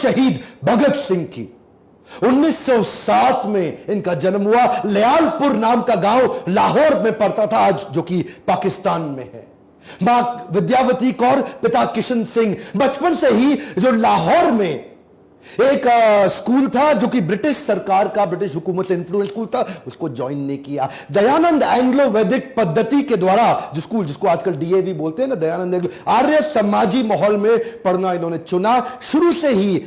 शहीद भगत सिंह की। 1907 में इनका जन्म हुआ। लयालपुर नाम का गांव लाहौर में पड़ता था आज, जो कि पाकिस्तान में है। मां विद्यावती कौर, पिता किशन सिंह। बचपन से ही जो लाहौर में एक स्कूल था जो कि ब्रिटिश सरकार का, ब्रिटिश हुकूमत से इन्फ्लुएंस स्कूल था, उसको ज्वाइन नहीं किया। दयानंद एंग्लो वैदिक पद्धति के द्वारा जो स्कूल, जिसको आजकल डीएवी बोलते हैं ना, दयानंद एंग्लो, आर्य समाजी माहौल में पढ़ना इन्होंने चुना। शुरू से ही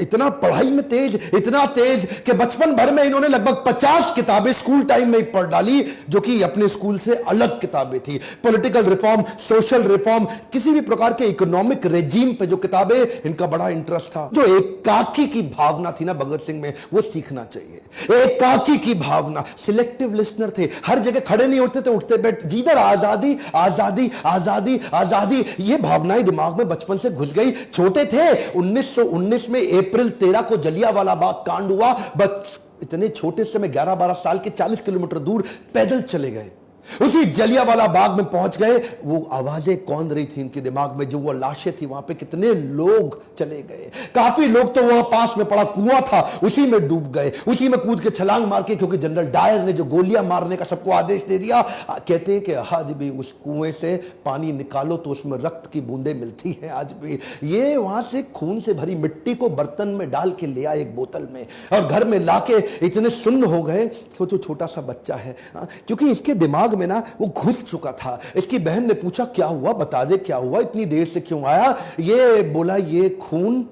इतना पढ़ाई में तेज, इतना तेज कि बचपन भर में इन्होंने लगभग 50 किताबें स्कूल टाइम में ही पढ़ डाली, जो कि अपने स्कूल से अलग किताबें थी। पॉलिटिकल रिफॉर्म, सोशल रिफॉर्म, किसी भी प्रकार के इकोनॉमिक रेजिम पे जो किताबें, इनका बड़ा इंटरेस्ट था। जो एकाकी की भावना थी ना भगत सिंह में, वो सीखना चाहिए। एकाकी की भावना, सिलेक्टिव लिसनर थे, हर जगह खड़े नहीं होते थे, उठते बैठ, जिधर आजादी आजादी आजादी आजादी, ये भावनाएं दिमाग में बचपन से घुस गई। छोटे थे, 1919 में अप्रैल 13 को जलियांवाला बाग कांड हुआ। बस इतने छोटे से में 11-12 साल के 40 किलोमीटर दूर पैदल चले गए। उसी जलियांवाला बाग में पहुंच गए। वो आवाजें कौन रही थी इनके दिमाग में, जो वो लाशें थी वहां पे, कितने लोग चले गए। काफी लोग तो वहां पास में पड़ा कुआं था, उसी में डूब गए, उसी में कूद के छलांग मार के, क्योंकि जनरल डायर ने जो गोलियां मारने का सबको आदेश दे दिया। कहते हैं कि आज भी उस कुएं से पानी निकालो तो उसमें रक्त की बूंदें मिलती हैं आज भी। ये वहां से खून से भरी मिट्टी को बर्तन में डाल के ले आए एक बोतल में, और घर में लाके इतने सुन्न हो गए। सोचो छोटा सा बच्चा है, क्योंकि इसके दिमाग में ना वो घुस चुका था। इसकी बहन ने पूछा क्या हुआ, बता दे क्या हुआ, इतनी देर से क्यों आया। ये बोला ये खून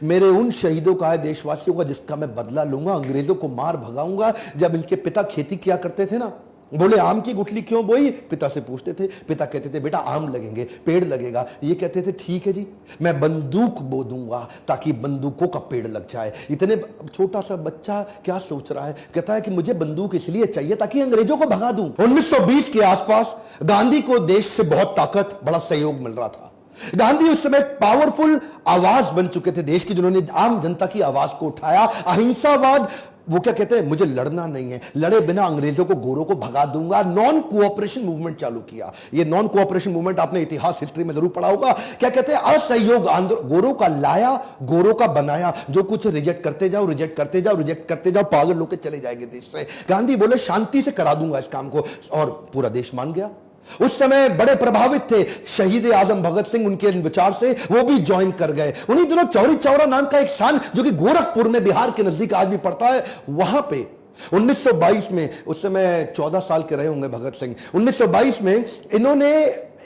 मेरे उन शहीदों का है, देशवासियों का, जिसका मैं बदला लूंगा, अंग्रेजों को मार भगाऊंगा। जब इनके पिता खेती किया करते थे ना, बोले आम की गुठली क्यों बोई, पिता से पूछते थे। पिता कहते थे बेटा आम लगेंगे, पेड़ लगेगा। ये कहते थे ठीक है जी, मैं बंदूक बो दूंगा ताकि बंदूकों का पेड़ लग जाए। इतने छोटा सा बच्चा क्या सोच रहा है, कहता है कि मुझे बंदूक इसलिए चाहिए ताकि अंग्रेजों को भगा दूं। 1920 के आसपास गांधी को देश से बहुत ताकत, बड़ा सहयोग मिल रहा था। गांधी उस समय पावरफुल आवाज बन चुके थे देश की, जिन्होंने आम जनता की आवाज को उठाया। अहिंसावाद, वो क्या कहते हैं, मुझे लड़ना नहीं है, लड़े बिना अंग्रेजों को, गोरों को भगा दूंगा। नॉन कोऑपरेशन मूवमेंट चालू किया। ये नॉन कोऑपरेशन मूवमेंट आपने इतिहास, हिस्ट्री में जरूर पढ़ा होगा। क्या कहते हैं, असहयोग आंदोलन। गोरों का लाया, गोरों का बनाया, जो कुछ रिजेक्ट करते जाओ, रिजेक्ट करते जाओ, रिजेक्ट करते जाओ, पागल लोग चले जाएंगे देश से। गांधी बोले शांति से करा दूंगा इस काम को, और पूरा देश मान गया। उस समय बड़े प्रभावित थे शहीद आजम भगत सिंह उनके विचार से, वो भी ज्वाइन कर गए। उन्हीं दिनों चौरी चौरा नाम का एक स्थान, जो कि गोरखपुर में बिहार के नजदीक आज भी पड़ता है, वहां पे 1922 में, उस समय 14 साल के रहे होंगे भगत सिंह, 1922 में इन्होंने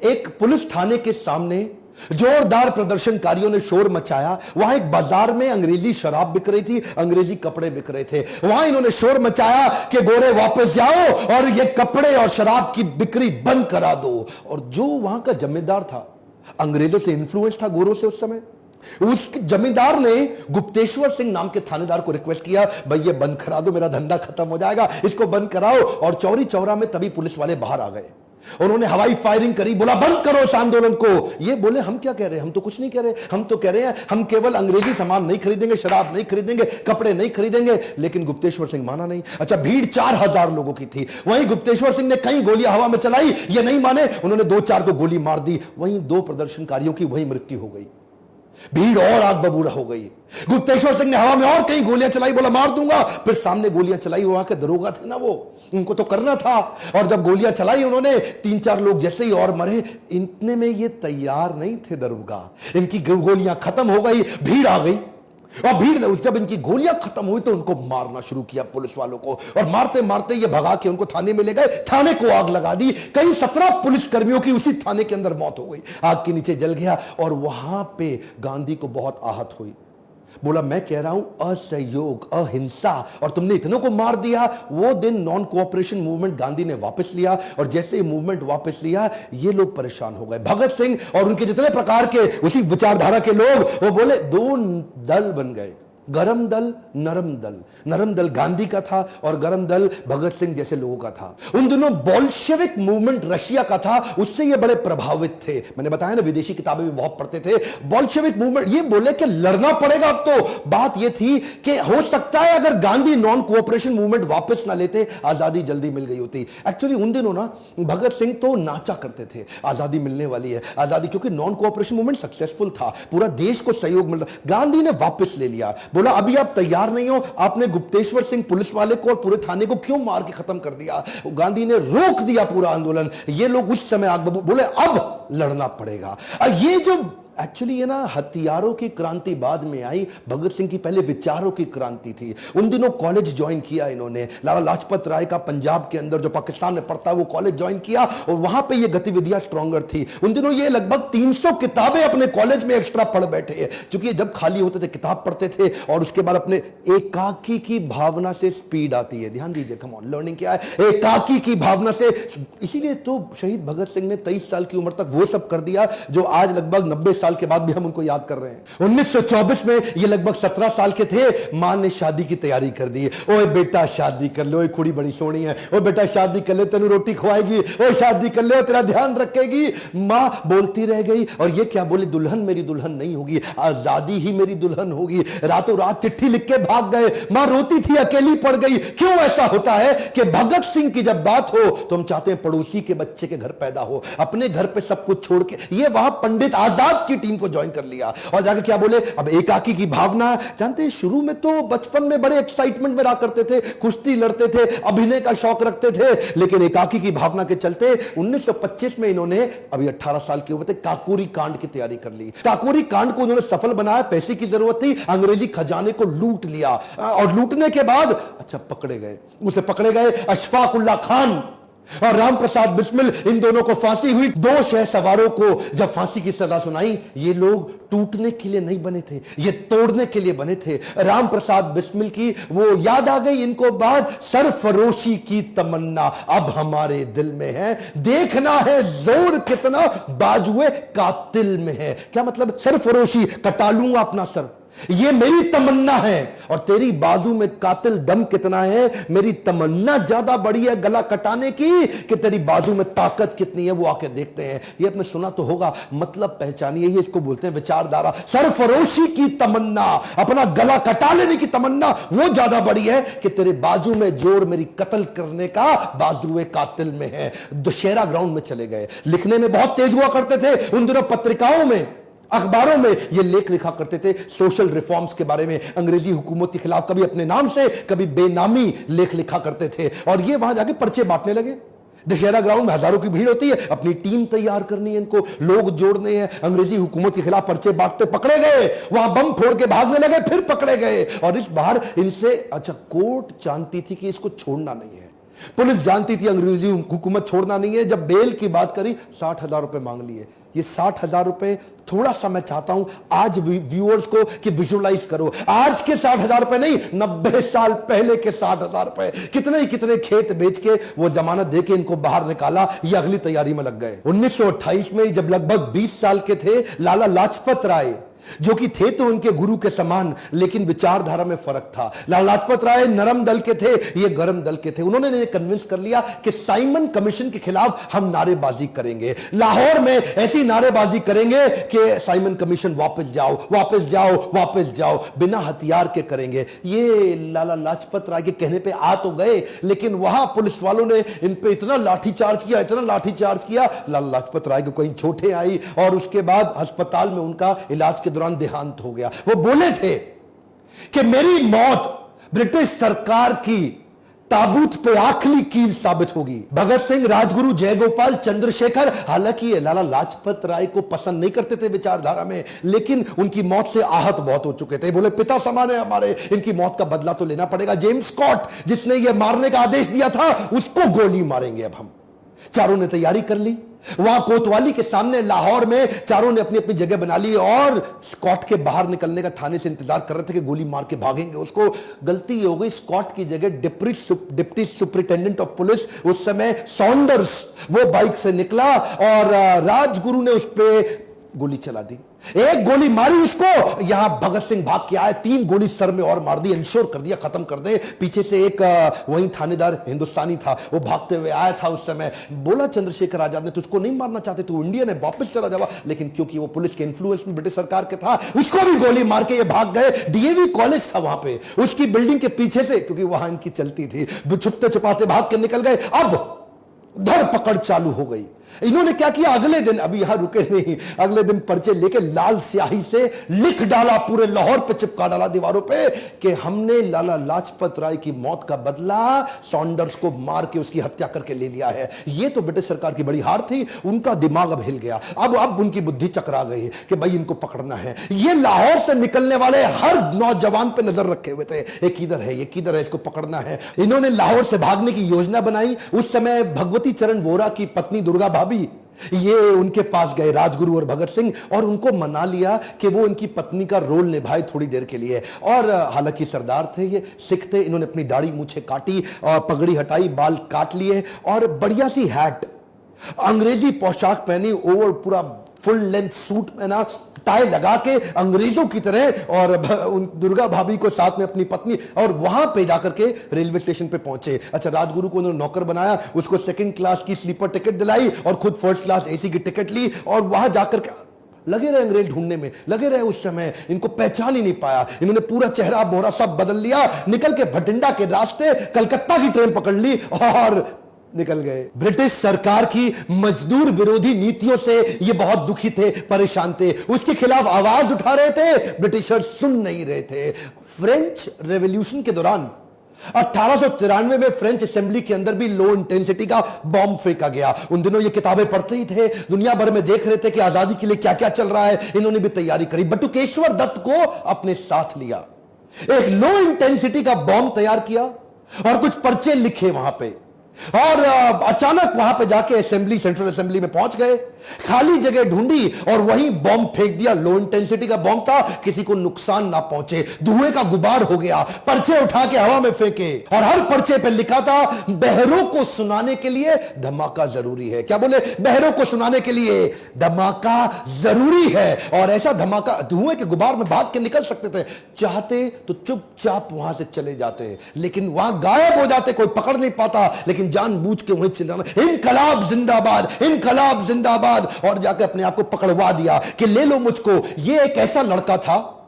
एक पुलिस थाने के सामने जोरदार प्रदर्शनकारियों ने शोर मचाया। वहां एक बाजार में अंग्रेजी शराब बिक रही थी, अंग्रेजी कपड़े बिक रहे थे। वहां इन्होंने शोर मचाया कि गोरे वापस जाओ और ये कपड़े और शराब की बिक्री बंद करा दो। और जो वहां का जमींदार था, अंग्रेजों से इन्फ्लुएंस था गोरों से उस समय, उस जमींदार ने गुप्तेश्वर सिंह नाम के थानेदार को रिक्वेस्ट किया, भाई ये बंद करा दो, मेरा धंधा खत्म हो जाएगा, इसको बंद कराओ। और चौरी चौरा में तभी पुलिस वाले बाहर आ गए, उन्होंने हवाई फायरिंग करी, बोला बंद करो इस आंदोलन को। ये बोले हम क्या कह रहे हैं, हम तो कुछ नहीं कह रहे, हम तो कह रहे हैं हम केवल अंग्रेजी सामान नहीं खरीदेंगे, शराब नहीं खरीदेंगे, कपड़े नहीं खरीदेंगे। लेकिन गुप्तेश्वर सिंह माना नहीं। अच्छा, भीड़ 4000 लोगों की थी। वहीं गुप्तेश्वर सिंह ने कई गोलियां हवा में चलाई, ये नहीं माने, उन्होंने 2-4 को गोली मार दी। वहीं 2 प्रदर्शनकारियों की वहीं मृत्यु हो गई। भीड़ और आग बबूला हो गई। गुप्तेश्वर सिंह ने हवा में और कई गोलियां चलाई, बोला मार दूंगा। फिर सामने गोलियां चलाई, वहां के दरोगा थे ना, वो उनको तो करना था। और जब गोलियां चलाई उन्होंने, 3-4 लोग जैसे ही और मरे। इतने में ये तैयार नहीं थे दरोगा, इनकी गोलियां खत्म हो गई, भीड़ आ गई। और भीड़ ने जब इनकी गोलियां खत्म हुई तो उनको मारना शुरू किया, पुलिस वालों को। और मारते मारते ये भगा के उनको थाने में ले गए, थाने को आग लगा दी। कई 17 पुलिस कर्मियों की उसी थाने के अंदर मौत हो गई, आग के नीचे जल गया। और वहां पे गांधी को बहुत आहत हुई। बोला मैं कह रहा हूं असहयोग, अहिंसा, और तुमने इतनों को मार दिया। वो दिन नॉन कोऑपरेशन मूवमेंट गांधी ने वापस लिया, और जैसे ही मूवमेंट वापस लिया ये लोग परेशान हो गए। भगत सिंह और उनके जितने प्रकार के उसी विचारधारा के लोग, वो बोले 2 दल बन गए। गरम दल, नरम दल गांधी का था और गरम दल भगत सिंह जैसे लोगों का था। उन दिनों बोल्शेविक मूवमेंट रशिया का था, उससे ये बड़े प्रभावित थे। मैंने बताया ना, विदेशी किताबें भी बहुत पढ़ते थे। बोल्शेविक मूवमेंट, ये बोले कि लड़ना पड़ेगा। अब तो बात ये थी कि हो सकता है अगर गांधी नॉन कोऑपरेशन मूवमेंट वापस ना लेते, आजादी जल्दी मिल गई होती। एक्चुअली उन दिनों ना भगत सिंह तो नाचा करते थे, आजादी मिलने वाली है, आजादी, क्योंकि नॉन कोऑपरेशन मूवमेंट सक्सेसफुल था, पूरा देश को सहयोग मिल रहा। गांधी ने वापस ले लिया, बोला अभी आप तैयार नहीं हो। आपने गुप्तेश्वर सिंह पुलिस वाले को और पूरे थाने को क्यों मार के खत्म कर दिया? गांधी ने रोक दिया पूरा आंदोलन। ये लोग उस समय आग बबूले बोले अब लड़ना पड़ेगा। ये जो एक्चुअली ये ना हथियारों की क्रांति बाद में आई, भगत सिंह की पहले विचारों की क्रांति थी। उन दिनों कॉलेज ज्वाइन किया इन्होंने, लाला लाजपत राय का पंजाब के अंदर जो पाकिस्तान में पढ़ता है वो कॉलेज ज्वाइन किया और वहां पे ये गतिविधियां स्ट्रॉन्गर थी। उन दिनों ये लगभग 300 किताबें अपने कॉलेज में एक्स्ट्रा पढ़ बैठे हैं, क्योंकि जब खाली होते थे किताब पढ़ते थे और उसके बाद अपने एकाकी की भावना से स्पीड आती है। ध्यान दीजिए, कम ऑन, लर्निंग क्या है? एकाकी की भावना से। इसीलिए तो शहीद भगत सिंह ने 23 साल की उम्र तक वो सब कर दिया जो आज लगभग 90 साल के बाद भी हम उनको याद कर रहे हैं। 1924 में ये लगभग 17 साल के थे, मां ने शादी की तैयारी कर दी। ओए बेटा शादी कर लो, कुड़ी बड़ी सोनी है, ओ बेटा शादी कर ले, तेनू रोटी खवाएगी, ओ शादी कर ले, तेरा ध्यान रखेगी। मां बोलती रह गई और ये क्या बोली? दुल्हन मेरी दुल्हन नहीं होगी, आजादी ही मेरी दुल्हन होगी। रातों रात चिट्ठी लिख के भाग गए। मां रोती थी, अकेली पड़ गई। क्यों ऐसा होता है कि भगत सिंह की जब बात हो तो हम चाहते हैं पड़ोसी के बच्चे के घर पैदा हो, अपने घर पे सब कुछ छोड़ के। ये वहां पंडित आजाद की टीम को ज्वाइन कर लिया और जाके क्या बोले? अब एकाकी की भावना। जानते हैं शुरू में तो बचपन में बड़े एक्साइटमेंट में रहा करते थे, कुश्ती लड़ते थे, अभिनय का शौक रखते थे, लेकिन एकाकी की भावना के चलते 1925 में इन्होंने, अभी 18 साल की उम्र थे, काकोरी कांड की तैयारी कर ली। काकोरी कांड को उन्होंने सफल बनाया। पैसे की जरूरत थी, अंग्रेजी खजाने को लूट लिया और लूटने के बाद अच्छा पकड़े गए। उसे पकड़े गए अशफाक उल्लाह खान और राम प्रसाद बिस्मिल, इन दोनों को फांसी हुई। 2 शह सवारों को जब फांसी की सजा सुनाई, ये लोग टूटने के लिए नहीं बने थे, ये तोड़ने के लिए बने थे। राम प्रसाद बिस्मिल की वो याद आ गई इनको बात, सरफरोशी की तमन्ना अब हमारे दिल में है, देखना है जोर कितना बाजुए कातिल में है। क्या मतलब? सरफरोशी, कटा लूंगा अपना सर, ये मेरी तमन्ना है, और तेरी बाजू में कातिल दम कितना है? मेरी तमन्ना ज्यादा बड़ी है गला कटाने की कि तेरी बाजू में ताकत कितनी है, वो आके देखते हैं। ये आपने सुना तो होगा, मतलब पहचानिए, ये इसको बोलते हैं विचारधारा। सरफरोशी की तमन्ना, अपना गला कटा लेने की तमन्ना, वो ज्यादा बड़ी है कि तेरे बाजू में जोर मेरी कत्ल करने का बाजुए कातिल में है। दशहरा ग्राउंड में चले गए। लिखने में बहुत तेज हुआ करते थे उन दिनों, पत्रिकाओं में, अखबारों में ये लेख लिखा करते थे सोशल रिफॉर्म्स के बारे में, अंग्रेजी हुकूमत के खिलाफ, कभी अपने नाम से कभी बेनामी लेख लिखा करते थे। और ये वहां जाके पर्चे बांटने लगे। दशहरा ग्राउंड में हजारों की भीड़ होती है, अपनी टीम तैयार करनी है, इनको लोग जोड़ने हैं, अंग्रेजी हुकूमत के खिलाफ पर्चे बांटते पकड़े गए, वहां बम फोड़ के भागने लगे, फिर पकड़े गए। और इस बार इनसे, अच्छा, कोर्ट जानती थी कि इसको छोड़ना नहीं है, पुलिस जानती थी अंग्रेजी हुकूमत छोड़ना नहीं है। जब बेल की बात करी, 60,000 रुपए मांग लिए। ये 60,000 रुपए थोड़ा सा मैं चाहता हूं आज व्यूअर्स को कि विजुअलाइज करो। आज के 60,000 रुपए नहीं, 90 साल पहले के 60,000 रुपए। कितने ही कितने खेत बेच के वो जमानत दे के इनको बाहर निकाला, ये अगली तैयारी में लग गए। 1928 में जब लगभग 20 साल के थे, लाला लाजपत राय, जो कि थे तो उनके गुरु के समान, लेकिन विचारधारा में फर्क था। लाला लाजपत राय नरम दल के थे, ये गरम दल के थे। उन्होंने कन्विंस कर लिया कि साइमन कमीशन के खिलाफ हम नारेबाजी करेंगे, लाहौर में ऐसी नारेबाजी करेंगे कि साइमन कमीशन वापस जाओ, वापस जाओ, वापस जाओ, बिना हथियार के करेंगे। ये लाला लाजपत राय के कहने पे आ तो गए, लेकिन वहां पुलिस वालों ने इन पे इतना लाठीचार्ज किया, इतना लाठीचार्ज किया, लाला लाजपत राय को कहीं चोटें आई और उसके बाद अस्पताल में उनका इलाज के दौरान देहांत हो गया। वो बोले थे कि मेरी मौत ब्रिटिश सरकार की ताबूत पे आखिरी कील साबित होगी। भगत सिंह, राजगुरु, जयगोपाल, चंद्रशेखर, हालांकि ये लाला लाजपत राय को पसंद नहीं करते थे विचारधारा में, लेकिन उनकी मौत से आहत बहुत हो चुके थे। बोले पिता समान है हमारे, इनकी मौत का बदला तो लेना पड़ेगा। जेम्स स्कॉट, जिसने ये मारने का आदेश दिया था, उसको गोली मारेंगे अब हम। चारों ने तैयारी कर ली। वहां कोतवाली के सामने लाहौर में चारों ने अपनी अपनी जगह बना ली और स्कॉट के बाहर निकलने का थाने से इंतजार कर रहे थे कि गोली मार के भागेंगे उसको। गलती हो गई, स्कॉट की जगह डिप्टी सुपरिटेंडेंट ऑफ पुलिस उस समय सॉन्डर्स, वो बाइक से निकला और राजगुरु ने उस पर गोली चला दी। एक गोली मारी उसको, यहां भगत सिंह भाग के आए, 3 गोली सर में और मार दी, इंश्योर कर दिया खत्म कर दे। पीछे से एक वही थानेदार हिंदुस्तानी था, वो भागते हुए आया था उस समय। बोला चंद्रशेखर आजाद ने तुझको नहीं मारना चाहते, तू इंडियन है, वापस चला जावा। लेकिन क्योंकि वो पुलिस के इन्फ्लुएंस में ब्रिटिश सरकार के था, उसको भी गोली मार के ये भाग गए। डीएवी कॉलेज था वहां पे, उसकी बिल्डिंग के पीछे से, क्योंकि वहां इनकी चलती थी, छुपते छुपाते भाग के निकल गए। अब धरपकड़ चालू हो गई। इन्होंने क्या किया, अगले दिन, अभी यहां रुके नहीं, अगले दिन पर्चे लेके लाल स्याही से लिख डाला, पूरे लाहौर पे चिपका डाला दीवारों पे कि हमने लाला लाजपत राय की मौत का बदला सॉन्डर्स को मार के उसकी हत्या करके ले लिया है। ये तो ब्रिटिश सरकार की बड़ी हार थी, उनका दिमाग अब हिल गया। अब उनकी बुद्धि चकरा गई कि भाई इनको पकड़ना है। ये लाहौर से निकलने वाले हर नौजवान पे नजर रखे हुए थे, ये किधर है, ये किधर है, इसको पकड़ना है। इन्होंने लाहौर से भागने की योजना बनाई। उस समय भगवती चरण वोरा की पत्नी दुर्गा भाभी ये उनके पास गए, राजगुरु और भगत सिंह, और उनको मना लिया कि वो इनकी पत्नी का रोल निभाए थोड़ी देर के लिए। और हालांकि सरदार थे, ये सिख थे, इन्होंने अपनी दाढ़ी मूछे काटी और पगड़ी हटाई, बाल काट लिए और बढ़िया सी हैट, अंग्रेजी पोशाक पहनी, ओवर पूरा फुल लेंथ सूट पहना, टाई लगा के अंग्रेजों की तरह, और दुर्गा भाभी को साथ में अपनी पत्नी, और वहां पे जाकर के रेलवे स्टेशन पे पहुंचे। अच्छा, राजगुरु को उन्होंने नौकर बनाया, उसको 2nd क्लास की स्लीपर टिकट दिलाई और खुद 1st क्लास एसी की टिकट ली, और वहां जाकर के लगे रहे अंग्रेज ढूंढने में, लगे रहे। उस समय इनको पहचान ही नहीं पाया, इन्होंने पूरा चेहरा मोहरा सब बदल लिया, निकल के भटिंडा के रास्ते कलकत्ता की ट्रेन पकड़ ली और निकल गए। ब्रिटिश सरकार की मजदूर विरोधी नीतियों से ये बहुत दुखी थे, परेशान थे, उसके खिलाफ आवाज उठा रहे थे, ब्रिटिशर्स सुन नहीं रहे थे। फ्रेंच रेवोल्यूशन के दौरान 1893 में फ्रेंच असेंबली के अंदर भी लो इंटेंसिटी का बॉम्ब फेंका गया। उन दिनों ये किताबें पढ़ते ही थे, दुनिया भर में देख रहे थे कि आजादी के लिए क्या क्या चल रहा है, इन्होंने भी तैयारी करी। बटुकेश्वर दत्त को अपने साथ लिया, एक लो इंटेंसिटी का बॉम्ब तैयार किया और कुछ पर्चे लिखे वहां पे, और अचानक वहां पे जाके असेंबली, सेंट्रल असेंबली में पहुंच गए, खाली जगह ढूंढी और वहीं बॉम्ब फेंक दिया। लो इंटेंसिटी का बॉम्ब था, किसी को नुकसान ना पहुंचे, धुएं का गुबार हो गया। पर्चे उठा के हवा में फेंके और हर पर्चे पे लिखा था, बहरों को सुनाने के लिए धमाका जरूरी है। क्या बोले? बहरों को सुनाने के लिए धमाका जरूरी है। और ऐसा धमाका, धुएं के गुबार में भाग के निकल सकते थे, चाहते तो चुपचाप वहां से चले जाते, लेकिन वहां गायब हो जाते, कोई पकड़ नहीं पाता, लेकिन जानबूझ के वहीं चिल्लाना, इनकलाब जिंदाबाद, इनकलाब जिंदाबाद, और जाकर अपने आप को पकड़वा दिया कि ले लो मुझको। ये एक ऐसा लड़का था,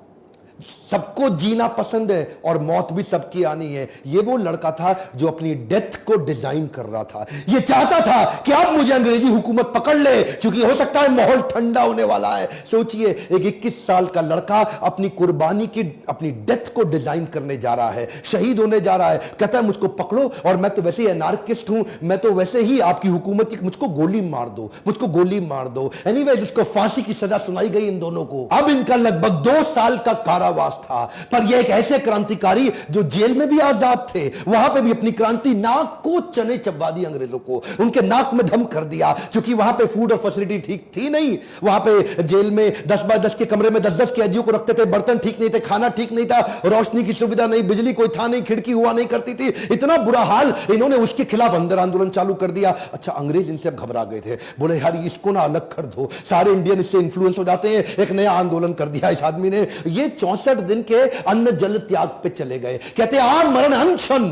सबको जीना पसंद है और मौत भी सबकी आनी है। ये वो लड़का था जो अपनी डेथ को डिजाइन कर रहा था। ये चाहता था कि अब मुझे अंग्रेजी हुकूमत पकड़ ले, क्योंकि हो सकता है माहौल ठंडा होने वाला है। सोचिए, एक 21 साल का लड़का अपनी कुर्बानी की, अपनी डेथ को डिजाइन करने जा रहा है, शहीद होने जा रहा है। कहता है मुझको पकड़ो, और मैं तो वैसे ही एनार्किस्ट हूं, मैं तो वैसे ही आपकी हुकूमत की, मुझको गोली मार दो, मुझको गोली मार दो। एनीवे, जिसको फांसी की सजा सुनाई गई इन दोनों को। अब इनका लगभग 2 साल का कारावास था। पर यह एक ऐसे क्रांतिकारी जो जेल में भी आजाद थे, वहां पे भी अपनी क्रांति, नाक को चने चबा दी अंग्रेजों को, उनके नाक में दम कर दिया। क्योंकि वहां पे फूड और फैसिलिटी ठीक थी नहीं, वहां पे जेल में 10 बाय 10 के कमरे में 10-10 कैदियों को रखते थे, बर्तन ठीक नहीं थे, खाना ठीक नहीं था, रोशनी की सुविधा नहीं, बिजली कोई था नहीं, खिड़की हुआ नहीं करती थी, इतना बुरा हाल। इन्होंने उसके खिलाफ अंदर आंदोलन चालू कर दिया। अच्छा, अंग्रेज इनसे घबरा गए थे, बोले यार इसको ना अलग कर दो, सारे इंडियन इससे इंफ्लुएंस हो जाते हैं। एक नया आंदोलन कर दिया इस आदमी ने। ये 64 दिन के अन्न जल त्याग पे चले गए, कहते आम मरण अनशन,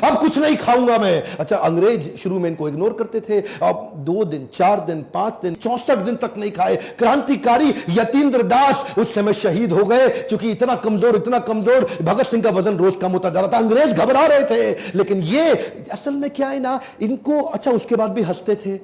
अब कुछ नहीं खाऊंगा मैं। अच्छा, अंग्रेज शुरू में इनको इग्नोर करते थे, अब 2 दिन, 4 दिन, 5 दिन, 64 दिन तक नहीं खाए। क्रांतिकारी यतीन्द्र दास उस समय शहीद हो गए, क्योंकि इतना कमजोर भगत सिंह का वजन रोज कम होता जा रहा था। अंग्रेज घबरा रहे थे, लेकिन ये असल में क्या है ना, इनको, अच्छा उसके बाद भी हंसते थे,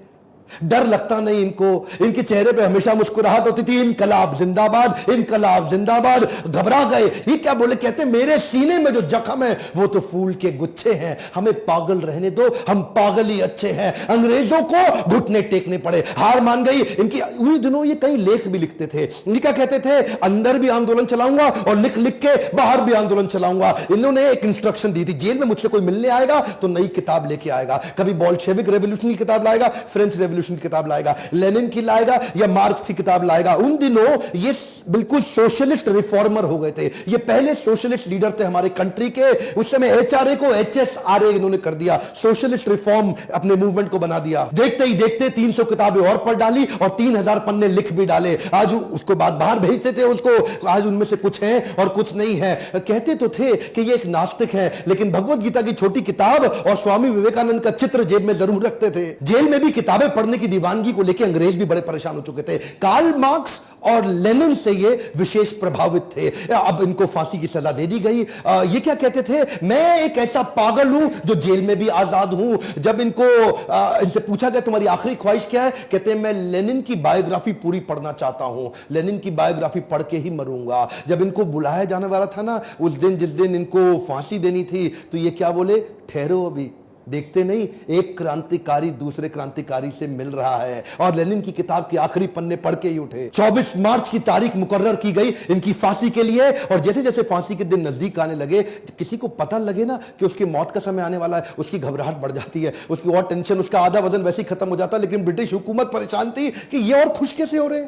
डर लगता नहीं इनको, इनके चेहरे पे हमेशा मुस्कुराहट होती थी। इनकलाब जिंदाबाद, इनकलाब जिंदाबाद। घबरा गए, ये क्या बोले? कहते मेरे सीने में जो जख्म है वो तो फूल के गुच्छे हैं, हमें पागल रहने दो, हम पागल ही अच्छे हैं। अंग्रेजों को घुटने टेकने पड़े, हार मान गई इनकी। उन दिनों ये कई लेख भी लिखते थे, इनका कहते थे अंदर भी आंदोलन चलाऊंगा और लिख लिख के बाहर भी आंदोलन चलाऊंगा। इन्होंने एक इंस्ट्रक्शन दी थी, जेल में मुझसे कोई मिलने आएगा तो नई किताब लेके आएगा, कभी बॉल्शेविक रेवोल्यूशन की किताब लाएगा, फ्रेंच रेवोल्यूशन रेवोल्यूशन की किताब लाएगा, लेनिन की लाएगा या मार्क्स की किताब लाएगा। उन दिनों ये बिल्कुल सोशलिस्ट रिफॉर्मर हो गए थे, ये पहले सोशलिस्ट लीडर थे हमारे कंट्री के। उस समय एचआरए को एचएसआरए इन्होंने कर दिया, सोशलिस्ट रिफॉर्म अपने मूवमेंट को बना दिया। देखते ही देखते 300 किताबें और पढ़ डाली और 3000 पन्ने लिख भी डाले। आज उसको बाद बाहर भेजते थे उसको, आज उनमें से कुछ है और कुछ नहीं है। कहते तो थे कि ये एक नास्तिक है, लेकिन भगवत गीता की छोटी किताब और स्वामी विवेकानंद का चित्र जेब में जरूर रखते थे। जेल में भी किताबें पढ़ने की दीवानगी को लेकर अंग्रेज भी बड़े परेशान हो चुके थे। कार्ल मार्क्स और लेनिन से ये विशेष प्रभावित थे। अब इनको फांसी की सजा दे दी गई। ये क्या कहते थे, मैं एक ऐसा पागल हूं जो जेल में भी आजाद हूं। जब इनसे पूछा गया तुम्हारी आखिरी ख्वाहिश क्या है, कहते हैं मैं लेनिन की बायोग्राफी पूरी पढ़ना चाहता हूं, लेनिन की बायोग्राफी पढ़ के ही मरूंगा। जब इनको बुलाया जाने वाला था ना, उस दिन जिस दिन इनको फांसी देनी थी, तो ये क्या बोले, ठहरो अभी, देखते नहीं एक क्रांतिकारी दूसरे क्रांतिकारी से मिल रहा है। और लेनिन की किताब के आखिरी पन्ने पढ़ के ही उठे। 24 मार्च की तारीख मुकर्रर की गई इनकी फांसी के लिए। और जैसे जैसे फांसी के दिन नजदीक आने लगे, किसी को पता लगे ना कि उसकी मौत का समय आने वाला है, उसकी घबराहट बढ़ जाती है, उसकी और टेंशन, उसका आधा वजन वैसे ही खत्म हो जाता। लेकिन ब्रिटिश हुकूमत परेशान थी कि ये और खुश कैसे हो रहे।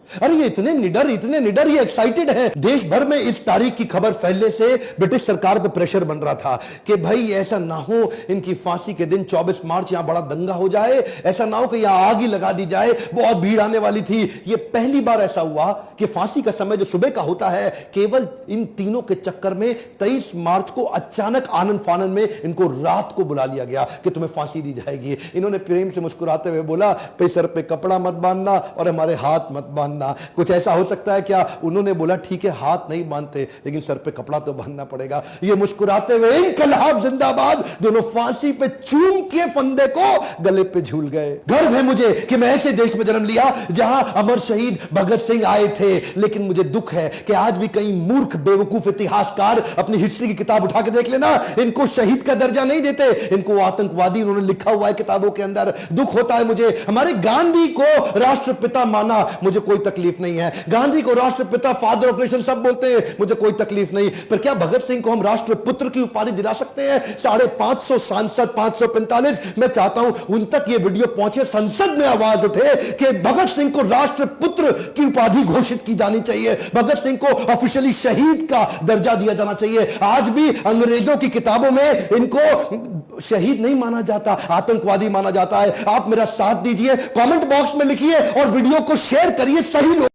अरे ये इतने निडर, ये एक्साइटेड है। देश भर में इस तारीख की खबर फैलने से ब्रिटिश सरकार पे प्रेशर बन रहा था कि भाई ऐसा ना हो इनकी फांसी के दिन 24 मार्च यहां बड़ा दंगा हो जाए, ऐसा ना हो कि यहां आग ही लगा दी जाए। बहुत भीड़ आने वाली थी। ये पहली बार ऐसा हुआ कि फांसी का समय जो सुबह का होता है, केवल इन तीनों के चक्कर में 23 मार्च को अचानक आनंद फानन में इनको रात को बुला लिया गया कि तुम्हें फांसी दी जाएगी। इन्होंने प्रेम से मुस्कुराते हुए बोला, पे सर पे कपड़ा मत बांधना और हमारे हाथ मत बांधना। कुछ ऐसा हो सकता है क्या? उन्होंने बोला ठीक है हाथ नहीं बांधते, लेकिन सर पे कपड़ा तो बांधना पड़ेगा। ये मुस्कुराते हुए इनकलाब जिंदाबाद दोनों फांसी पे चूम के फंदे को गले पे झूल गए। गर्व है मुझे कि मैं ऐसे देश में जन्म लिया जहां अमर शहीद भगत सिंह आए थे। लेकिन मुझे दुख है कि आज भी कई मूर्ख बेवकूफ इतिहासकार अपनी हिस्ट्री की किताब उठा के देख लेना, इनको शहीद का दर्जा नहीं देते, इनको आतंकवादी उन्होंने लिखा हुआ है किताबों के अंदर। दुख होता है मुझे। हमारे गांधी को राष्ट्रपिता माना, मुझे कोई तकलीफ नहीं है। गांधी को राष्ट्रपिता, फादर ऑफ नेशन सब बोलते हैं, मुझे कोई तकलीफ नहीं। पर क्या भगत सिंह को हम राष्ट्रपुत्र की उपाधि दिला सकते हैं? 550 सांसद, 545, मैं चाहता हूं उन तक ये वीडियो पहुंचे, संसद में आवाज उठे कि भगत सिंह को राष्ट्रपुत्र की उपाधि घोषित की जानी चाहिए, भगत सिंह को ऑफिशियली शहीद का दर्जा दिया जाना चाहिए। आज भी अंग्रेजों की किताबों में इनको शहीद नहीं माना जाता, आतंकवादी माना जाता है। आप मेरा साथ दीजिए, कमेंट बॉक्स में लिखिए और वीडियो को शेयर करिए। सही लोग